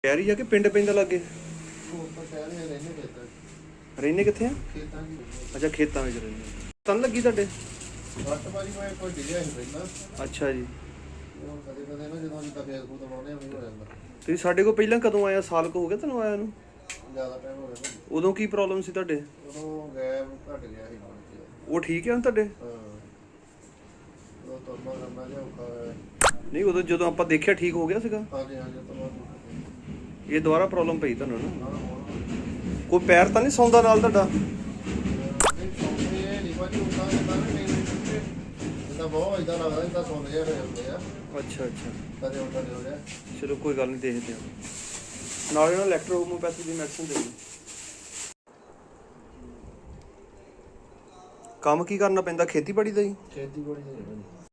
ਸ਼ਹਿਰ ਹੀ ਆ ਕਿ ਪਿੰਡ ਪੈਂਦਾ ਲਾਗੇ? ਰਹਿੰਦੇ ਕਿੱਥੇ ਆ? ਅੱਛਾ ਖੇਤਾਂ ਵਿੱਚ ਰਹਿੰਦੇ। ਤਨ ਲੱਗੀ ਤੁਹਾਡੇ? ਅੱਛਾ ਜੀ। ਤੁਸੀਂ ਸਾਡੇ ਕੋਲ ਪਹਿਲਾਂ ਕਦੋਂ ਆਇਆ? ਸਾਲ ਕੁ ਹੋ ਗਿਆ ਤੁਹਾਨੂੰ ਆਇਆ ਨੂੰ? ਜ਼ਿਆਦਾ ਟਾਈਮ ਹੋ ਗਿਆ। ਉਦੋਂ ਕੀ ਪ੍ਰੋਬਲਮ ਸੀ ਤੁਹਾਡੇ? ਉਦੋਂ ਗੈਪ ਘਟ ਗਿਆ ਸੀ। ਉਹ ਠੀਕ ਹੈ ਹੁਣ ਤੁਹਾਡੇ? ਉਹ ਤੁਰਨਾ ਕਰਨਾ ਜਿਹਾ ਔਖਾ ਹੋਇਆ। ਨਹੀਂ ਉਦੋਂ ਜਦੋਂ ਆਪਾਂ ਦੇਖਿਆ ਠੀਕ ਹੋ ਗਿਆ ਸੀਗਾ? ਹਾਂਜੀ ਹਾਂਜੀ। ਇਹ ਦੁਬਾਰਾ ਪ੍ਰੋਬਲਮ ਪਈ ਤੁਹਾਨੂੰ ਨਾ? ਕੋਈ ਪੈਰ ਤਾਂ ਨਹੀਂ ਸੌਂਦਾ ਨਾਲ ਤੁਹਾਡਾ? ਬਹੁਤ ਇਦਾਂ ਲੱਗਦਾ ਜਿੱਦਾਂ ਸੁਣ ਜਿਹਾ ਹੋਏ ਹੁੰਦੇ ਆ। ਅੱਛਾ ਅੱਛਾ। ਕਦੇ ਉਲਟਾ ਨਹੀਂ ਹੋ ਰਿਹਾ। ਚਲੋ ਕੋਈ ਗੱਲ ਨਹੀਂ, ਦੇਖਦੇ ਹਾਂ। ਨਾਲੇ ਨਾਲ ਇਲੈਕਟ੍ਰੋ ਹੋਮੋਪੈਥੀ ਦੀ ਮੈਡੀਸਿਨ ਦੇ ਦਿਓ। ਕੰਮ ਕੀ ਕਰਨਾ ਪੈਂਦਾ? ਖੇਤੀਬਾੜੀ ਦਾ ਹੀ? ਖੇਤੀਬਾੜੀ ਦਾ